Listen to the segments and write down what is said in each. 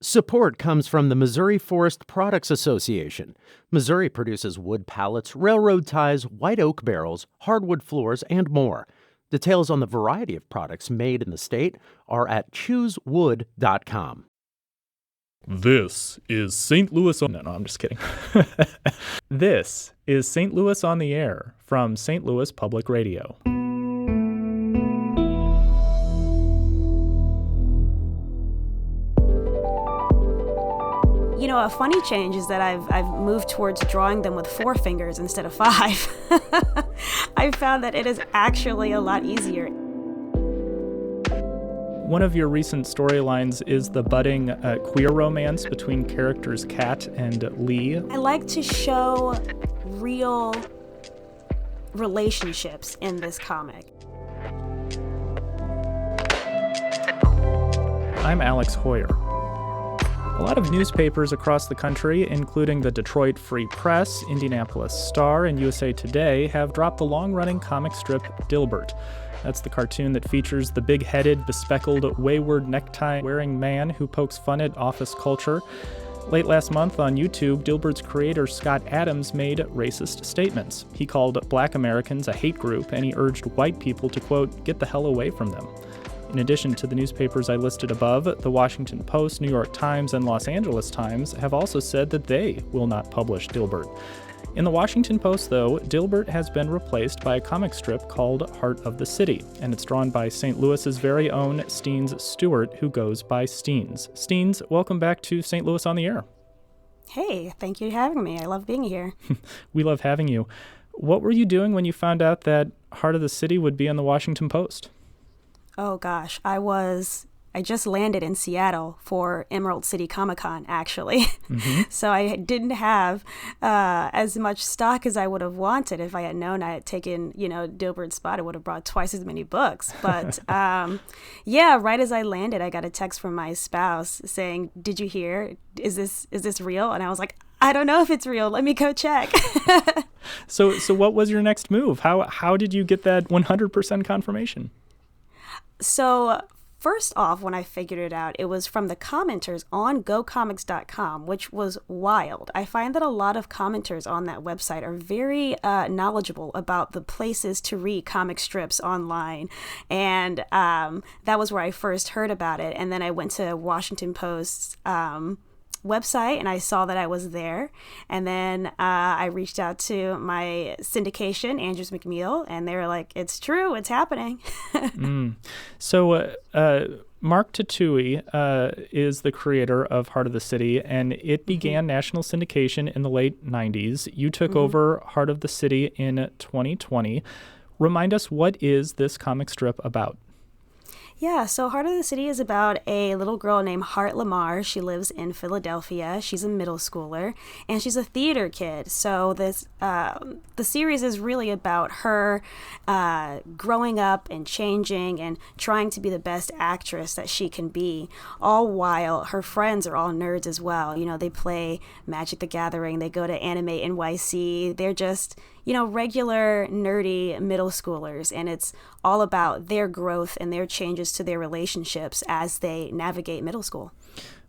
Support comes from the Missouri Forest Products Association. Missouri produces wood pallets, railroad ties, white oak barrels, hardwood floors, and more. Details on the variety of products made in the state are at choosewood.com. This is St. Louis on... No, I'm just kidding. This is St. Louis on the Air from St. Louis Public Radio. You know, a funny change is that I've moved towards drawing them with 4 fingers instead of 5. I found that it is actually a lot easier. One of your recent storylines is the budding queer romance between characters Kat and Lee. I like to show real relationships in this comic. I'm Alex Hoyer. A lot of newspapers across the country, including the Detroit Free Press, Indianapolis Star, and USA Today, have dropped the long-running comic strip Dilbert. That's the cartoon that features the big-headed, bespectacled, wayward necktie-wearing man who pokes fun at office culture. Late last month on YouTube, Dilbert's creator Scott Adams made racist statements. He called Black Americans a hate group, and he urged white people to, quote, get the hell away from them. In addition to the newspapers I listed above, the Washington Post, New York Times, and Los Angeles Times have also said that they will not publish Dilbert. In the Washington Post, though, Dilbert has been replaced by a comic strip called Heart of the City, and it's drawn by St. Louis's very own Steenz Stewart, who goes by Steenz. Steenz, welcome back to St. Louis on the Air. Hey, thank you for having me. I love being here. We love having you. What were you doing when you found out that Heart of the City would be in the Washington Post? Oh gosh, I just landed in Seattle for Emerald City Comic Con, actually. Mm-hmm. So I didn't have as much stock as I would have wanted. If I had known I had taken, Dilbert's spot, I would have brought twice as many books. But right as I landed, I got a text from my spouse saying, "Did you hear? Is this real?" And I was like, "I don't know if it's real. Let me go check." So what was your next move? How did you get that 100% confirmation? So first off, when I figured it out, it was from the commenters on gocomics.com, which was wild. I find that a lot of commenters on that website are very knowledgeable about the places to read comic strips online. And that was where I first heard about it. And then I went to Washington Post's website and I saw that I was there, and then I reached out to my syndication, Andrews McMeel, and they were like, "It's true, it's happening." So Mark Tatulli is the creator of Heart of the City, and it began national syndication in the late 90s. You took over Heart of the City in 2020. Remind us, what is this comic strip about? Yeah, so Heart of the City is about a little girl named Hart Lamar. She lives in Philadelphia. She's a middle schooler, and she's a theater kid. So the series is really about her growing up and changing and trying to be the best actress that she can be, all while her friends are all nerds as well. They play Magic the Gathering. They go to Anime NYC. They're just regular nerdy middle schoolers, and it's all about their growth and their changes to their relationships as they navigate middle school.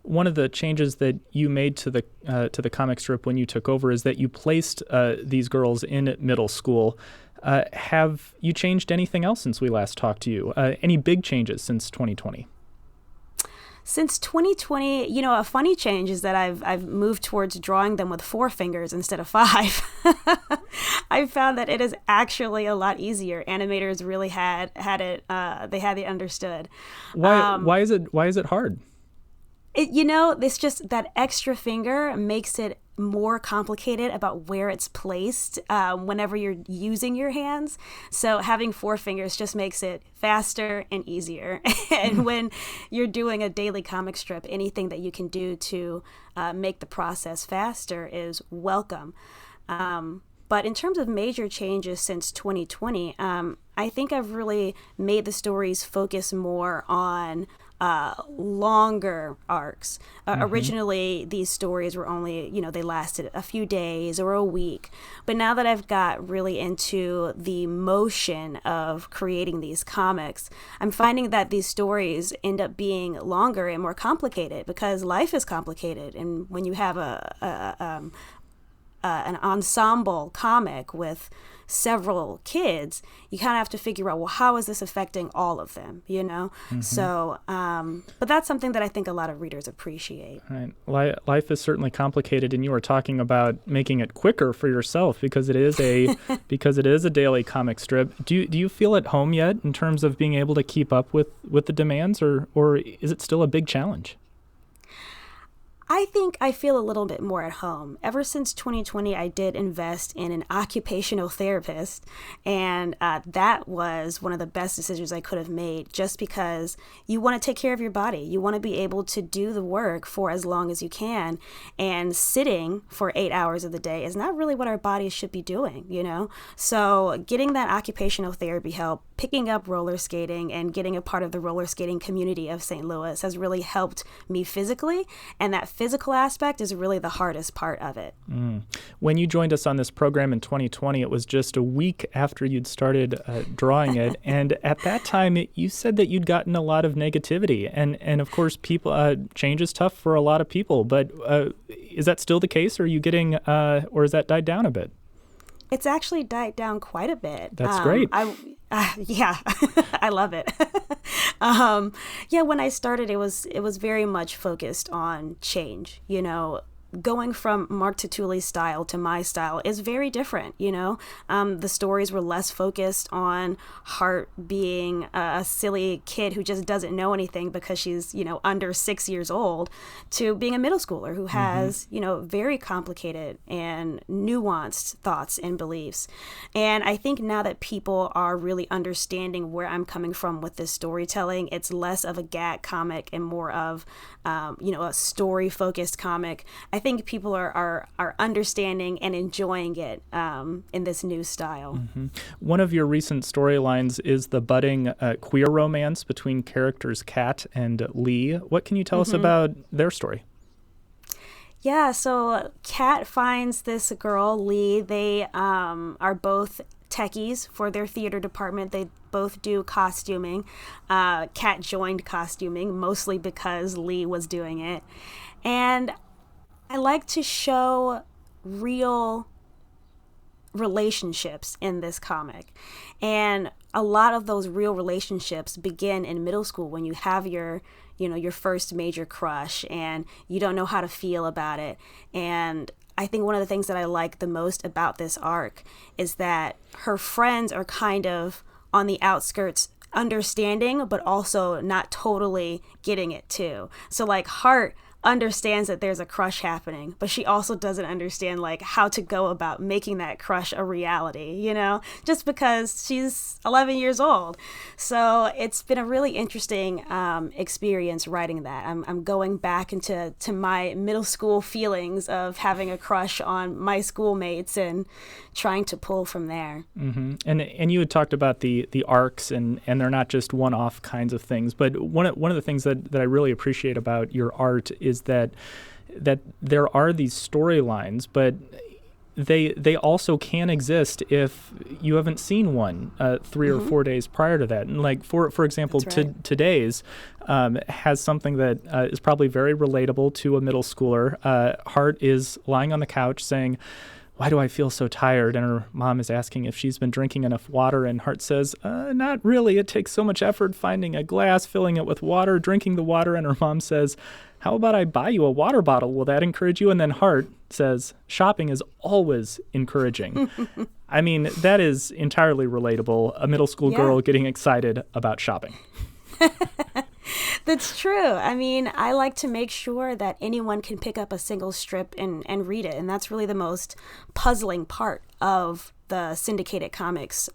One of the changes that you made to the comic strip when you took over is that you placed these girls in middle school. Have you changed anything else since we last talked to you? Any big changes since 2020? Since 2020, a funny change is that I've moved towards drawing them with 4 fingers instead of 5. I found that it is actually a lot easier. Animators really had it. They had it understood. Why is it hard? It's just that extra finger makes it more complicated about where it's placed whenever you're using your hands. So having 4 fingers just makes it faster and easier. And when you're doing a daily comic strip, anything that you can do to make the process faster is welcome. But in terms of major changes since 2020, I think I've really made the stories focus more on longer arcs. Originally, these stories were only, they lasted a few days or a week. But now that I've got really into the motion of creating these comics, I'm finding that these stories end up being longer and more complicated because life is complicated. And when you have an ensemble comic with several kids, you kind of have to figure out, well, how is this affecting all of them, So, but that's something that I think a lot of readers appreciate. Right. Life is certainly complicated, and you were talking about making it quicker for yourself because it is a daily comic strip. Do you feel at home yet in terms of being able to keep up with the demands, or is it still a big challenge? I think I feel a little bit more at home. Ever since 2020, I did invest in an occupational therapist, and that was one of the best decisions I could have made just because you want to take care of your body. You want to be able to do the work for as long as you can, and sitting for 8 hours of the day is not really what our bodies should be doing, So getting that occupational therapy help, picking up roller skating, and getting a part of the roller skating community of St. Louis has really helped me physically, and that physical aspect is really the hardest part of it. When you joined us on this program in 2020, it was just a week after you'd started drawing it. And at that time, you said that you'd gotten a lot of negativity. And of course, change is tough for a lot of people. But is that still the case? Or are you getting, or has that died down a bit? It's actually died down quite a bit. That's great. Yeah, I love it. When I started, it was very much focused on change, going from Mark Tatulli's style to my style is very different, The stories were less focused on Hart being a silly kid who just doesn't know anything because she's, under 6 years old, to being a middle schooler who has, very complicated and nuanced thoughts and beliefs. And I think now that people are really understanding where I'm coming from with this storytelling, it's less of a gag comic and more of, a story-focused comic. I think people are understanding and enjoying it in this new style. One of your recent storylines is the budding queer romance between characters Kat and Lee. What can you tell us about their story? Yeah, so Kat finds this girl, Lee. They are both techies for their theater department. They both do costuming. Kat joined costuming mostly because Lee was doing it. And I like to show real relationships in this comic. And a lot of those real relationships begin in middle school when you have your first major crush and you don't know how to feel about it. And I think one of the things that I like the most about this arc is that her friends are kind of on the outskirts, understanding, but also not totally getting it too. So like Hart understands that there's a crush happening, but she also doesn't understand like how to go about making that crush a reality, just because she's 11 years old. So it's been a really interesting experience writing that. I'm going back into my middle school feelings of having a crush on my schoolmates and trying to pull from there. And you had talked about the arcs and they're not just one-off kinds of things, but one of the things that I really appreciate about your art is that there are these storylines, but they also can exist if you haven't seen one 3 or 4 days prior to that. And like for example, right. Today's has something that is probably very relatable to a middle schooler. Hart is lying on the couch saying, "Why do I feel so tired?" And her mom is asking if she's been drinking enough water. And Hart says, "Not really. It takes so much effort finding a glass, filling it with water, drinking the water." And her mom says, "How about I buy you a water bottle? Will that encourage you?" And then Hart says, "Shopping is always encouraging." I mean, that is entirely relatable. A middle school girl getting excited about shopping. That's true. I mean, I like to make sure that anyone can pick up a single strip and read it. And that's really the most puzzling part of the syndicated comics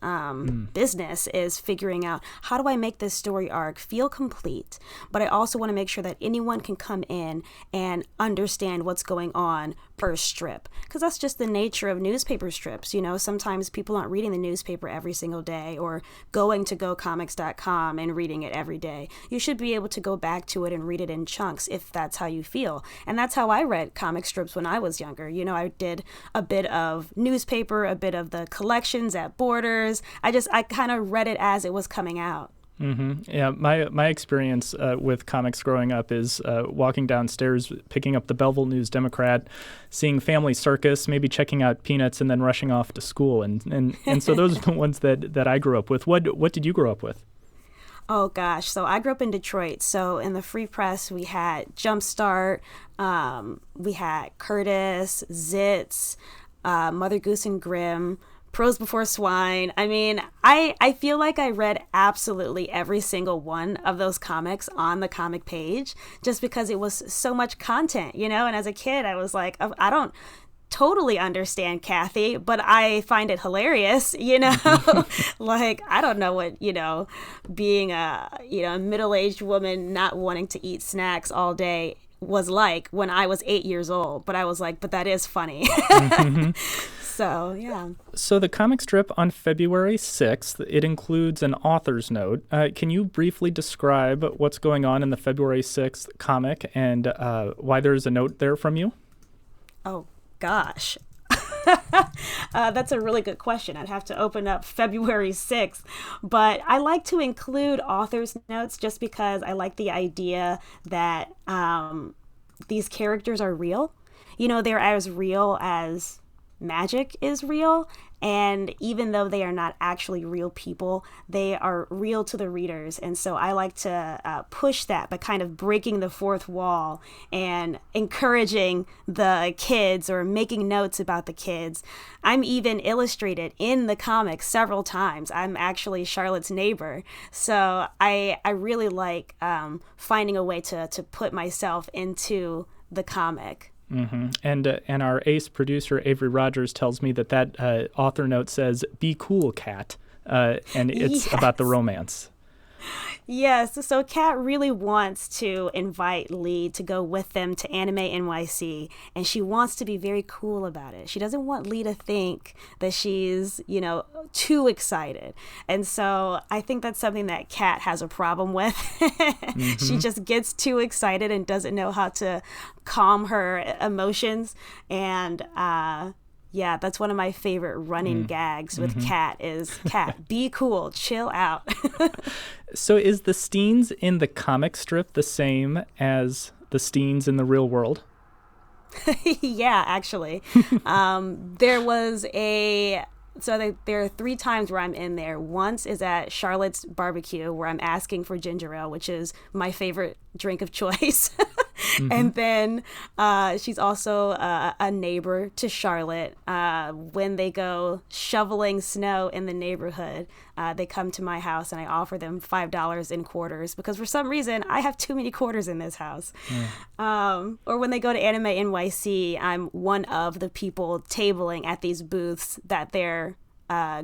business is figuring out, how do I make this story arc feel complete, but I also want to make sure that anyone can come in and understand what's going on per strip, because that's just the nature of newspaper strips. Sometimes people aren't reading the newspaper every single day or going to gocomics.com and reading it every day. You should be able to go back to it and read it in chunks if that's how you feel. And that's how I read comic strips when I was younger. I did a bit of newspaper, a bit of the collections at Borders. I kind of read it as it was coming out. Mm-hmm. Yeah, my experience with comics growing up is walking downstairs, picking up the Belleville News-Democrat, seeing Family Circus, maybe checking out Peanuts, and then rushing off to school. And so those are the ones that I grew up with. What did you grow up with? Oh, gosh. So I grew up in Detroit. So in the Free Press, we had Jumpstart, we had Curtis, Zitz, Mother Goose and Grimm, Pros Before Swine. I mean, I feel like I read absolutely every single one of those comics on the comic page just because it was so much content, And as a kid, I was like, I don't totally understand Kathy, but I find it hilarious, Like, I don't know what, being a, middle-aged woman not wanting to eat snacks all day was like when I was 8 years old, but I was like, but that is funny. Mm-hmm. So, yeah. So the comic strip on February 6th, it includes an author's note. Can you briefly describe what's going on in the February 6th comic and why there's a note there from you? Oh, gosh. That's a really good question. I'd have to open up February 6th. But I like to include author's notes just because I like the idea that these characters are real. They're as real as magic is real, and even though they are not actually real people, they are real to the readers. And so I like to push that by kind of breaking the fourth wall and encouraging the kids or making notes about the kids. I'm even illustrated in the comic several times. I'm actually Charlotte's neighbor, so I really like finding a way to put myself into the comic. Mm-hmm. And our ace producer, Avery Rogers, tells me that author note says, "Be cool, Kat," and it's about the romance. Yes, so Kat really wants to invite Lee to go with them to Anime NYC, and she wants to be very cool about it. She doesn't want Lee to think that she's, too excited. And so I think that's something that Kat has a problem with. Mm-hmm. She just gets too excited and doesn't know how to calm her emotions. And yeah, that's one of my favorite running gags with Kat is, Kat, be cool, chill out. So is the Steenz in the comic strip the same as the Steenz in the real world? Yeah, actually. There are 3 times where I'm in there. Once is at Charlotte's barbecue where I'm asking for ginger ale, which is my favorite drink of choice. Mm-hmm. And then she's also a neighbor to Charlotte. When they go shoveling snow in the neighborhood, they come to my house and I offer them $5 in quarters because for some reason I have too many quarters in this house. Or when they go to Anime NYC, I'm one of the people tabling at these booths that they're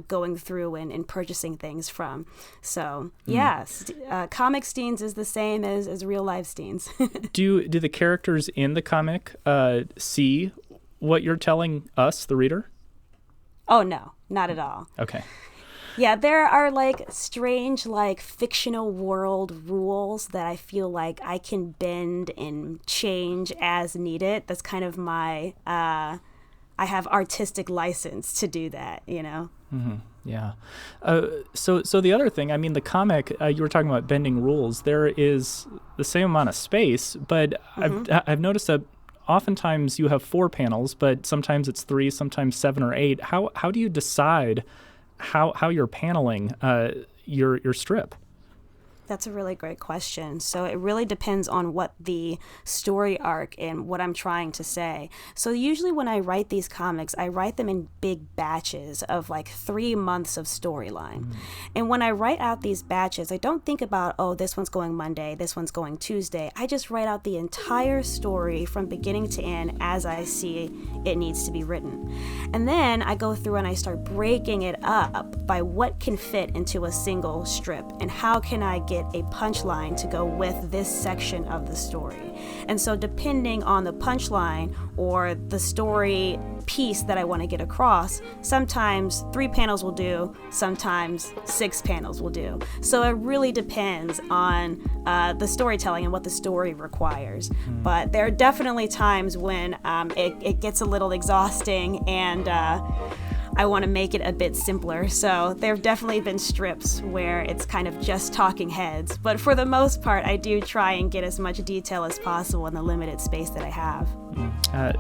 going through and purchasing things from. So yes, comic Steenz is the same as real life Steenz. Do the characters in the comic see what you're telling us, the reader? Oh no, not at all. Okay. Yeah, there are strange fictional world rules that I feel like I can bend and change as needed. That's kind of my I have artistic license to do that, Mm-hmm. Yeah. So the other thing, I mean, the comic, you were talking about bending rules. There is the same amount of space, but I've noticed that oftentimes you have 4 panels, but sometimes it's 3, sometimes 7 or 8. How do you decide how you're paneling your strip? That's a really great question. So it really depends on what the story arc and what I'm trying to say. So usually when I write these comics, I write them in big batches of like 3 months of storyline. And when I write out these batches, I don't think about, oh, this one's going Monday, this one's going Tuesday. I just write out the entire story from beginning to end as I see it needs to be written. And then I go through and I start breaking it up by what can fit into a single strip and how can I get a punchline to go with this section of the story. And so depending on the punchline or the story piece that I want to get across, sometimes 3 panels will do, sometimes 6 panels will do. So it really depends on the storytelling and what the story requires. But there are definitely times when it gets a little exhausting and I want to make it a bit simpler. So there have definitely been strips where it's kind of just talking heads. But for the most part, I do try and get as much detail as possible in the limited space that I have.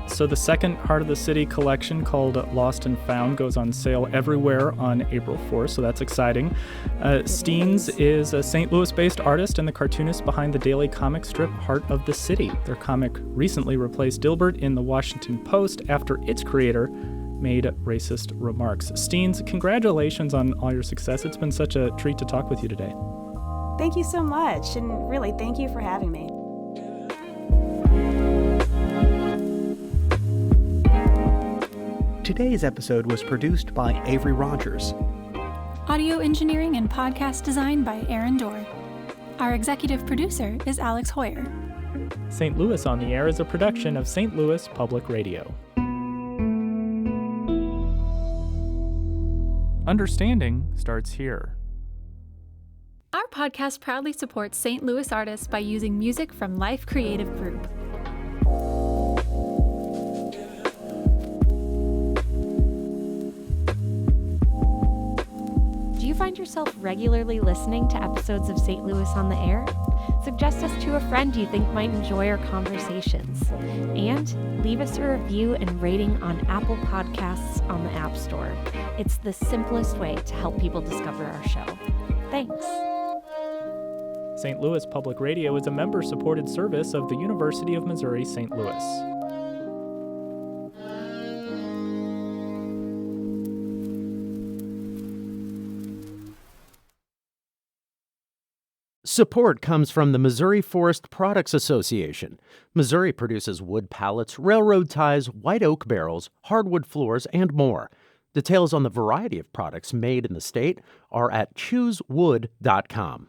So the second Heart of the City collection, called Lost and Found, goes on sale everywhere on April 4th, so that's exciting. Steenz is a St. Louis-based artist and the cartoonist behind the daily comic strip Heart of the City. Their comic recently replaced Dilbert in the Washington Post after its creator made racist remarks. Steenz, congratulations on all your success. It's been such a treat to talk with you today. Thank you so much, and really, thank you for having me. Today's episode was produced by Avery Rogers. Audio engineering and podcast design by Aaron Dorr. Our executive producer is Alex Hoyer. St. Louis on the Air is a production of St. Louis Public Radio. Understanding starts here. Our podcast proudly supports St. Louis artists by using music from Life Creative Group. Do you find yourself regularly listening to episodes of St. Louis on the Air? Suggest us to a friend you think might enjoy our conversations. And leave us a review and rating on Apple Podcasts on the App Store. It's the simplest way to help people discover our show. Thanks. St. Louis Public Radio is a member-supported service of the University of Missouri St. Louis. Support comes from the Missouri Forest Products Association. Missouri produces wood pallets, railroad ties, white oak barrels, hardwood floors, and more. Details on the variety of products made in the state are at choosewood.com.